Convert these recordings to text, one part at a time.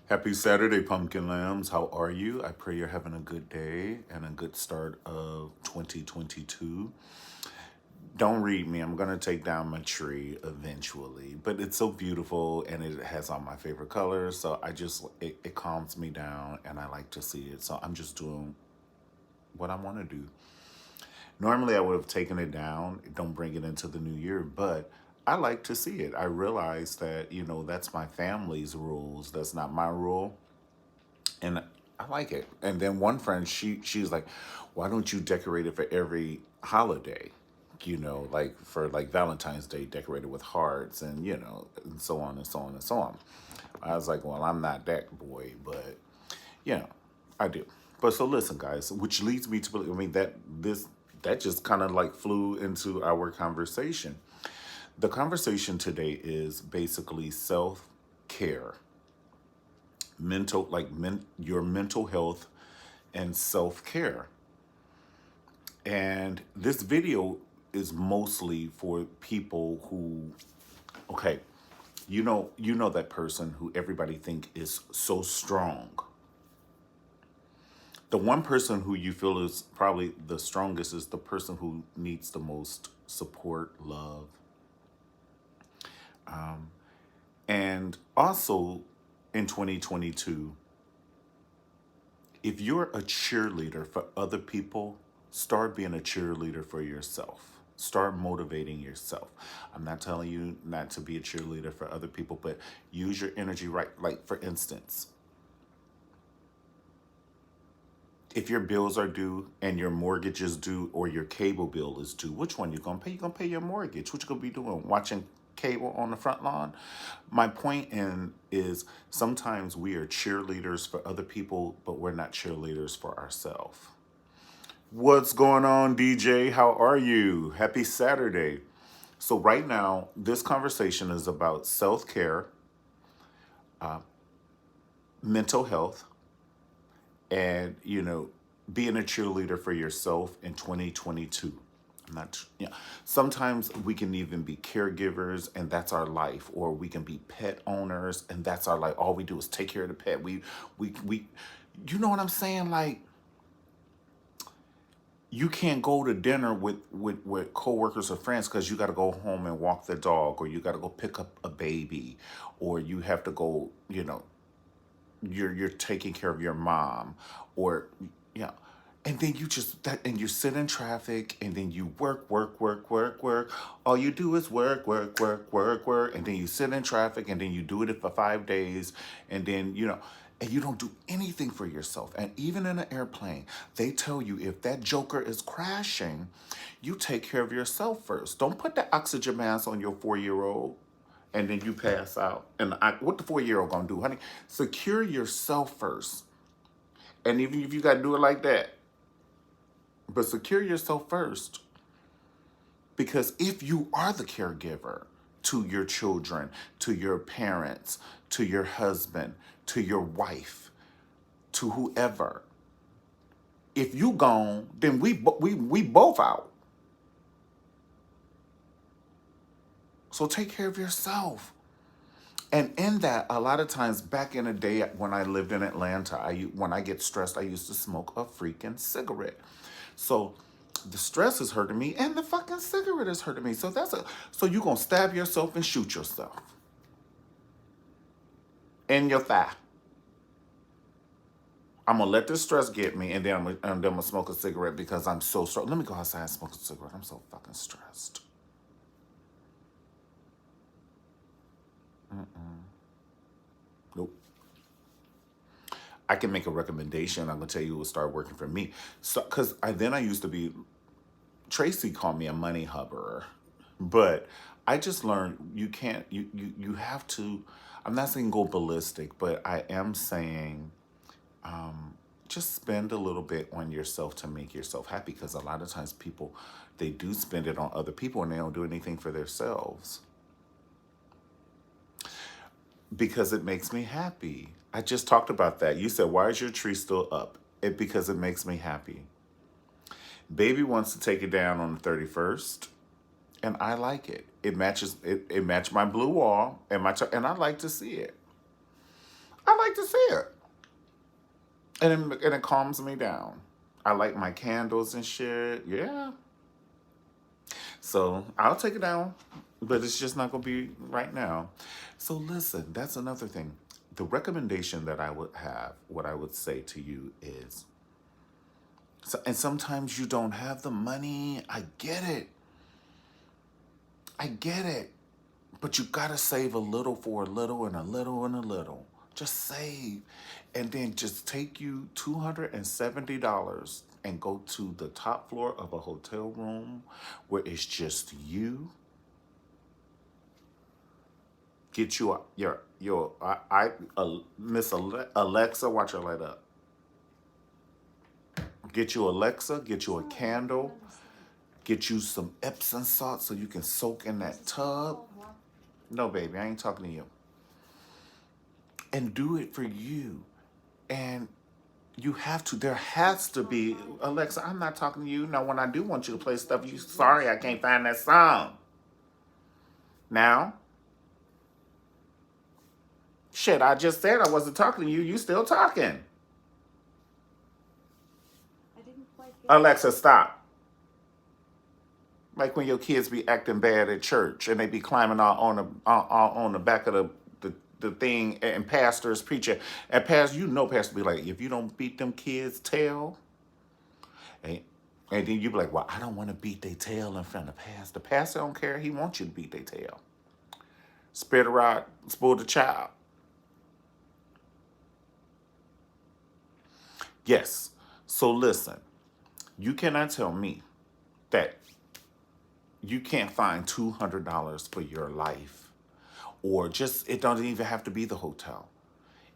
Happy Saturday, Pumpkin Lambs. How are you? I pray you're having a good day and a good start of 2022. Don't read me. I'm going to take down my tree eventually. But it's so beautiful and it has all my favorite colors. So it calms me down and I like to see it. So I'm just doing what I want to do. Normally, I would have taken it down, don't bring it into the new year, but I like to see it. I realize that, that's my family's rules. That's not my rule. And I like it. And then one friend, she's like, "Why don't you decorate it for every holiday? Like for like Valentine's Day, decorated with hearts and and so on and so on and so on." I was like, "Well, I'm not that boy, but I do." But so listen, guys, which leads me to believe. I mean that just kind of like flew into our conversation. The conversation today is basically self care, your mental health and self-care. And this video is mostly for people who, okay, you know that person who everybody think is so strong. The one person who you feel is probably the strongest is the person who needs the most support, love. And also in 2022, if you're a cheerleader for other people, start being a cheerleader for yourself. Start motivating yourself. I'm not telling you not to be a cheerleader for other people, but use your energy right. Like, for instance, if your bills are due and your mortgage is due or your cable bill is due, which one you gonna pay? You gonna pay your mortgage. What you gonna be doing? Watching cable on the front lawn? My point in is sometimes we are cheerleaders for other people, but we're not cheerleaders for ourselves. What's going on, DJ? How are you? Happy Saturday. So, right now, this conversation is about self care, mental health, and, being a cheerleader for yourself in 2022. I'm not, yeah. Sometimes we can even be caregivers, and that's our life, or we can be pet owners, and that's our life. All we do is take care of the pet. You know what I'm saying? Like, you can't go to dinner with coworkers or friends because you got to go home and walk the dog, or you got to go pick up a baby, or you have to go, you're taking care of your mom, or yeah. And then you sit in traffic, and then you work. All you do is work, and then you sit in traffic, and then you do it for 5 days, and then and you don't do anything for yourself. And even in an airplane, they tell you if that joker is crashing, you take care of yourself first. Don't put the oxygen mask on your 4-year-old and then you pass out. And what the 4-year-old gonna do, honey? Secure yourself first. And even if you gotta do it like that, but secure yourself first. Because if you are the caregiver to your children, to your parents, to your husband, to your wife, to whoever, if you gone, then we both out. So take care of yourself. And in that, a lot of times back in the day when I lived in Atlanta, when I get stressed, I used to smoke a freaking cigarette. So the stress is hurting me, and the fucking cigarette is hurting me. So you gonna stab yourself and shoot yourself in your thigh. I'm gonna let this stress get me, and then I'm gonna smoke a cigarette because I'm so stressed. Let me go outside and smoke a cigarette. I'm so fucking stressed. Nope. I can make a recommendation. I'm gonna tell you it will start working for me. So, cause I used to be. Tracy called me a money hubber, but I just learned you can't. You have to. I'm not saying go ballistic, but I am saying just spend a little bit on yourself to make yourself happy. Because a lot of times people, they do spend it on other people and they don't do anything for themselves. Because it makes me happy. I just talked about that. You said, why is your tree still up? Because it makes me happy. Baby wants to take it down on the 31st, and I like it. It matches my blue wall and and I like to see it. I like to see it. And it calms me down. I like my candles and shit. Yeah. So I'll take it down, but it's just not going to be right now. So listen, that's another thing. The recommendation that I would have, what I would say to you is, so, and sometimes you don't have the money. I get it. I get it. But you got to save a little for a little and a little and a little. Just save. And then just take you $270 and go to the top floor of a hotel room where it's just you. Get you Miss Alexa, watch her light up. Get you Alexa, get you a candle, get you some Epsom salt so you can soak in that tub. No, baby, I ain't talking to you. And do it for you. And you have to, there has to be, Alexa, I'm not talking to you. Now, when I do want you to play stuff, you, sorry, I can't find that song. Now, shit, I just said I wasn't talking to you. You still talking. Alexa, stop. Like when your kids be acting bad at church and they be climbing on the back of the thing and pastors preaching. And pastor, you know, pastor be like, if you don't beat them kids' tail, and, and then you be like, well, I don't want to beat their tail in front of pastor. The pastor don't care. He wants you to beat their tail. Spare the rod, spoil the child. Yes. So listen, you cannot tell me that you can't find $200 for your life, or just, it don't even have to be the hotel.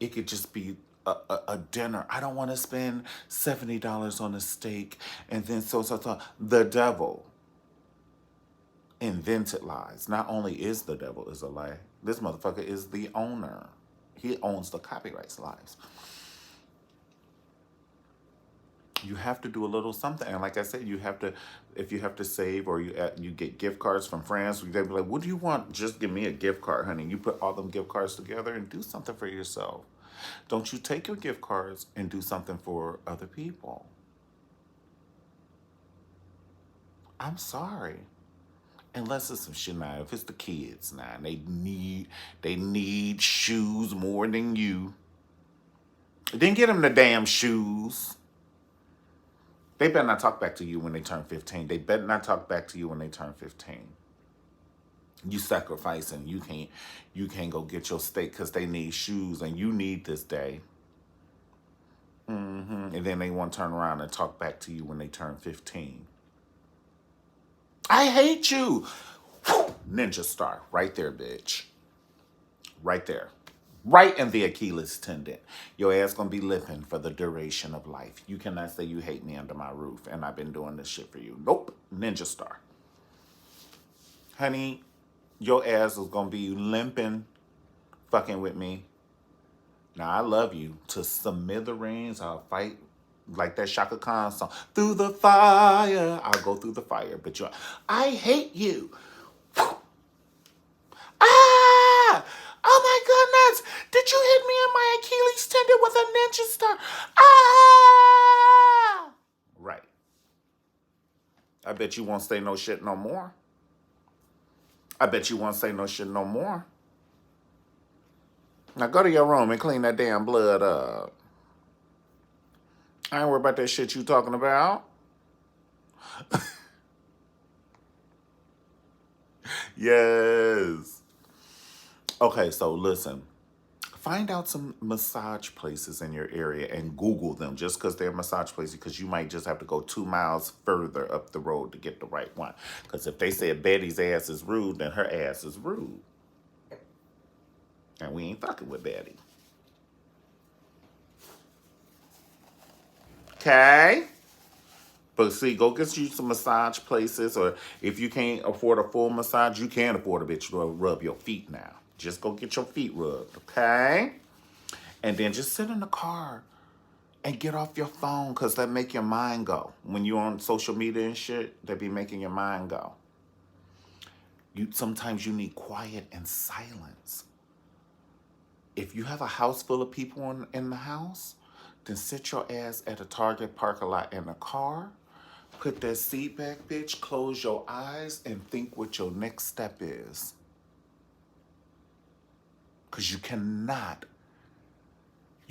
It could just be a dinner. I don't want to spend $70 on a steak and then so. The devil invented lies. Not only is the devil is a lie, this motherfucker is the owner. He owns the copyrights lies. You have to do a little something, and like I said, you have to, if you have to save, or you get gift cards from friends, they'd be like, what do you want? Just give me a gift card, honey. You put all them gift cards together and do something for yourself. Don't you take your gift cards and do something for other people. I'm sorry. Unless it's some shit now. If it's the kids now, and they need shoes more than you. Then get them the damn shoes. They better not talk back to you when they turn 15. They better not talk back to you when they turn 15. You sacrificing. You can't go get your steak because they need shoes and you need this day. And then they want to turn around and talk back to you when they turn 15. I hate you. Ninja star. Right there, bitch. Right there. Right in the Achilles tendon. Your ass gonna be lipping for the duration of life. You cannot say you hate me under my roof and I've been doing this shit for you. Nope. Ninja star. Honey, your ass is gonna be limping fucking with me. Now I love you to smithereens. I'll fight like that Shaka Khan song. Through the fire. I'll go through the fire. But I hate you. Ah! Oh my goodness! Did you hit me in my Achilles tendon with a ninja star? Ah! Right. I bet you won't say no shit no more. I bet you won't say no shit no more. Now go to your room and clean that damn blood up. I ain't worried about that shit you talking about. Yes. Okay, so listen. Find out some massage places in your area and Google them just because they're massage places, because you might just have to go 2 miles further up the road to get the right one. Because if they said Betty's ass is rude, then her ass is rude. And we ain't fucking with Betty. Okay? But see, go get you some massage places, or if you can't afford a full massage, you can afford a bitch to rub your feet now. Just go get your feet rubbed, okay? And then just sit in the car and get off your phone, because that make your mind go. When you're on social media and shit, they be making your mind go. Sometimes you need quiet and silence. If you have a house full of people in the house, then sit your ass at a Target parking lot in a car, put that seat back, bitch, close your eyes, and think what your next step is. Because you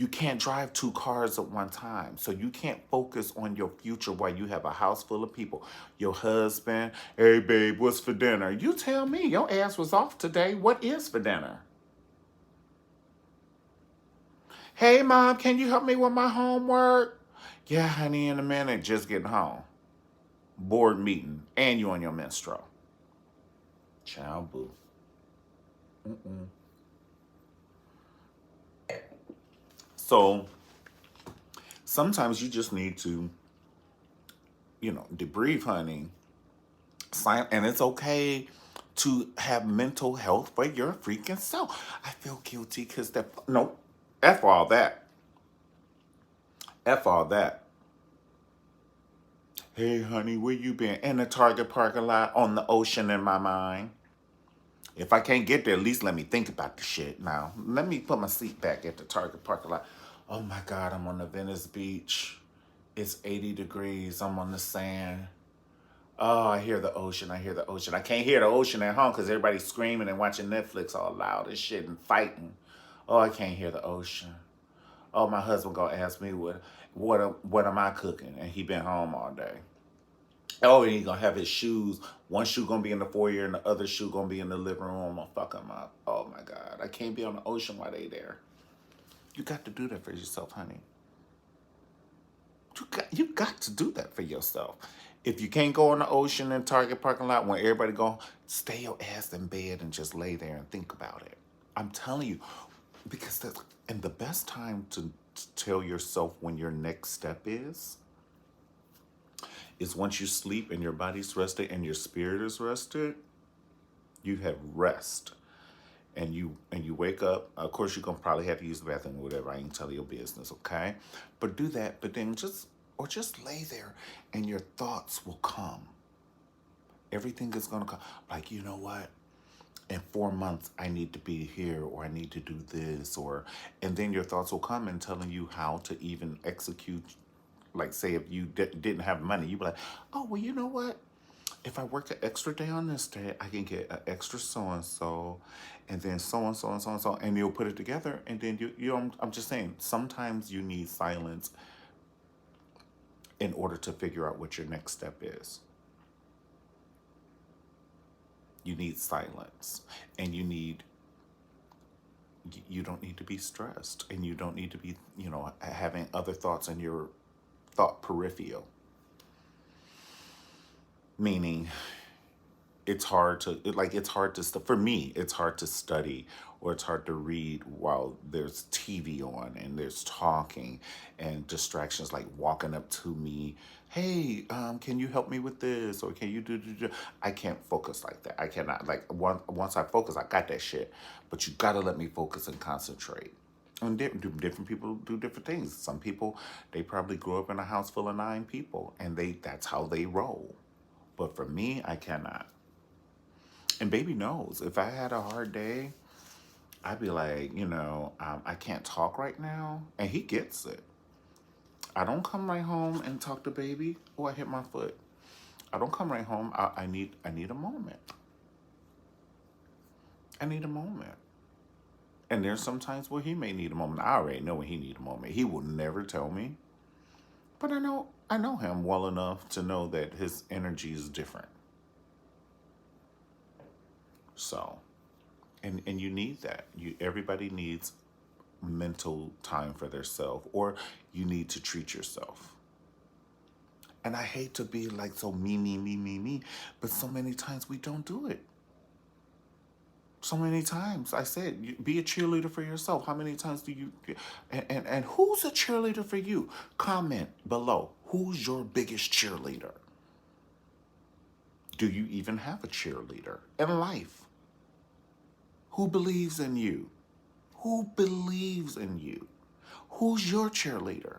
can't drive two cars at one time. So you can't focus on your future while you have a house full of people. Your husband, hey babe, what's for dinner? You tell me, your ass was off today. What is for dinner? Hey mom, can you help me with my homework? Yeah, honey, in a minute, just getting home. Board meeting, and you on your menstrual. Child boo. Mm-mm. So sometimes you just need to, debrief, honey. And it's okay to have mental health for your freaking self. I feel guilty because no, F all that. F all that. Hey, honey, where you been? In the Target parking lot on the ocean in my mind. If I can't get there, at least let me think about the shit. Now, let me put my seat back at the Target parking lot. Oh my God, I'm on the Venice Beach. It's 80 degrees. I'm on the sand. Oh, I hear the ocean. I hear the ocean. I can't hear the ocean at home because everybody's screaming and watching Netflix all loud and shit and fighting. Oh, I can't hear the ocean. Oh, my husband gonna ask me what am I cooking? And he been home all day. Oh, and he gonna have his shoes. One shoe gonna be in the foyer and the other shoe gonna be in the living room. I'm gonna fuck him up. Oh my God. I can't be on the ocean while they there. You got to do that for yourself, honey. You got to do that for yourself. If you can't go on the ocean and Target parking lot when everybody go, stay your ass in bed and just lay there and think about it. I'm telling you, because and the best time to tell yourself when your next step is once you sleep and your body's rested and your spirit is rested. You have rest, and you wake up. Of course, you're gonna probably have to use the bathroom or whatever. I ain't tell your business, okay? But do that. But then just lay there, and your thoughts will come. Everything is gonna come. Like, you know what? In 4 months, I need to be here, or I need to do this, and then your thoughts will come and telling you how to even execute. Like, say if you didn't have money, you'd be like, oh, well, you know what? If I work an extra day on this day, I can get an extra so and then so and so and so and so, and you'll put it together. And then I'm just saying, sometimes you need silence in order to figure out what your next step is. You need silence, and you don't need to be stressed, and you don't need to be, having other thoughts in your thought peripheral. Meaning, it's hard to for me, it's hard to study, or it's hard to read while there's TV on and there's talking and distractions like walking up to me. Hey, can you help me with this, or can you do? I can't focus like that. I cannot, like, once I focus, I got that shit. But you gotta let me focus and concentrate. And different people do different things. Some people, they probably grew up in a house full of 9 people, and that's how they roll. But for me, I cannot. And baby knows if I had a hard day, I'd be like, I can't talk right now. And he gets it. I don't come right home and talk to baby. Oh, I hit my foot. I don't come right home. I need a moment. I need a moment. And there's some times where he may need a moment. I already know when he need a moment. He will never tell me. But I know him well enough to know that his energy is different. So, and you need that. Everybody needs mental time for themselves, or you need to treat yourself. And I hate to be like so me, but so many times we don't do it. So many times I said, be a cheerleader for yourself. How many times do you, and who's a cheerleader for you? Comment below. Who's your biggest cheerleader? Do you even have a cheerleader in life? Who believes in you? Who believes in you? Who's your cheerleader?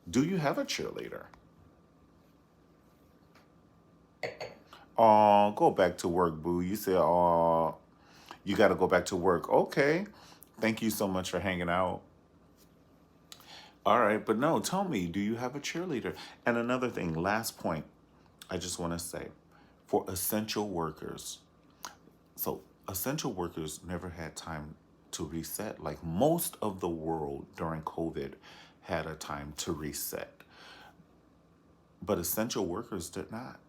Do you have a cheerleader? Oh, go back to work, boo. You said, oh, you got to go back to work. Okay. Thank you so much for hanging out. All right. But no, tell me, do you have a cheerleader? And another thing, last point, I just want to say for essential workers. So, essential workers never had time to reset. Like most of the world during COVID had a time to reset, but essential workers did not.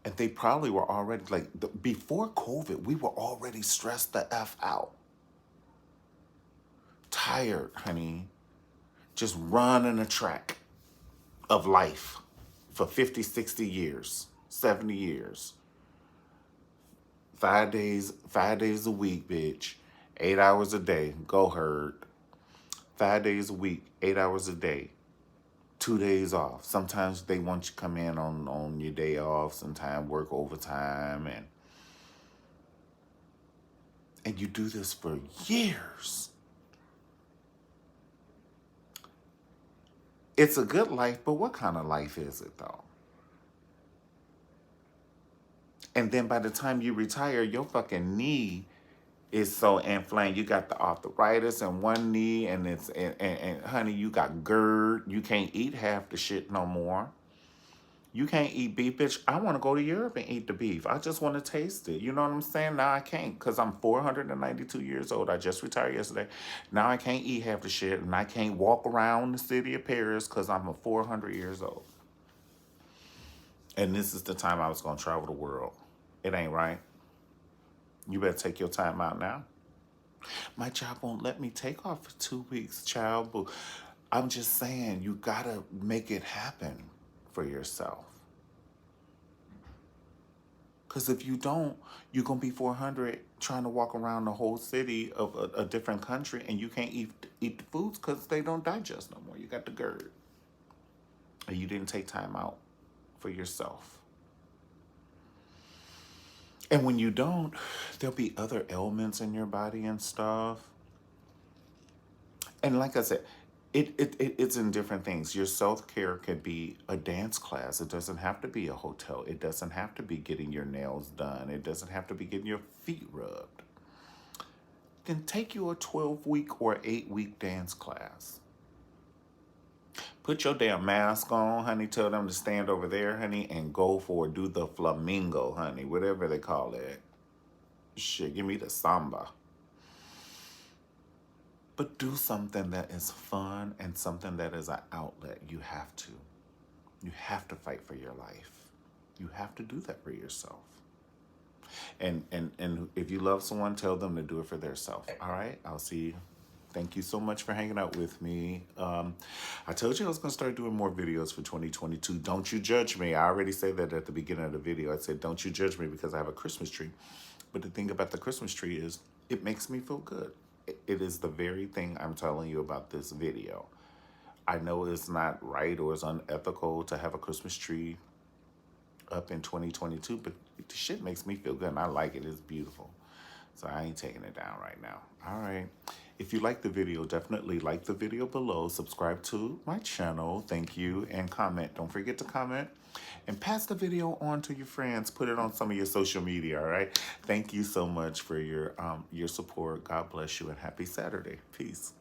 And they probably were already like, before COVID, we were already stressed the F out. Tired, honey. Just running a track of life for 50, 60 years, 70 years. 5 days a week, bitch. 8 hours a day. Go herd. 5 days a week, 8 hours a day. 2 days off. Sometimes they want you to come in on your day off. Sometimes work overtime and you do this for years. It's a good life, but what kind of life is it though? And then by the time you retire, your fucking knee is so inflamed. You got the arthritis in one knee, and and honey, you got GERD. You can't eat half the shit no more. You can't eat beef, bitch. I want to go to Europe and eat the beef. I just want to taste it. You know what I'm saying? Now I can't because I'm 492 years old. I just retired yesterday. Now I can't eat half the shit, and I can't walk around the city of Paris because I'm a 400 years old. And this is the time I was going to travel the world. It ain't right. You better take your time out now. My job won't let me take off for 2 weeks, child. But I'm just saying, you gotta make it happen for yourself. Because if you don't, you're gonna be 400 trying to walk around the whole city of a different country, and you can't eat the foods because they don't digest no more. You got the GERD, and you didn't take time out for yourself. And when you don't, there'll be other ailments in your body and stuff. And like I said, it's in different things. Your self-care could be a dance class. It doesn't have to be a hotel. It doesn't have to be getting your nails done. It doesn't have to be getting your feet rubbed. Then take you a 12-week or 8-week dance class. Put your damn mask on, honey. Tell them to stand over there, honey, and go do the flamingo, honey. Whatever they call it. Shit, give me the samba. But do something that is fun and something that is an outlet. You have to. You have to fight for your life. You have to do that for yourself. And if you love someone, tell them to do it for themselves. All right? I'll see you. Thank you so much for hanging out with me. I told you I was going to start doing more videos for 2022. Don't you judge me. I already said that at the beginning of the video. I said, don't you judge me because I have a Christmas tree. But the thing about the Christmas tree is it makes me feel good. It is the very thing I'm telling you about this video. I know it's not right or it's unethical to have a Christmas tree up in 2022, but the shit makes me feel good and I like it. It's beautiful. So I ain't taking it down right now. All right. If you like the video, definitely like the video below. Subscribe to my channel. Thank you. And comment. Don't forget to comment. And pass the video on to your friends. Put it on some of your social media, all right? Thank you so much for your support. God bless you and happy Saturday. Peace.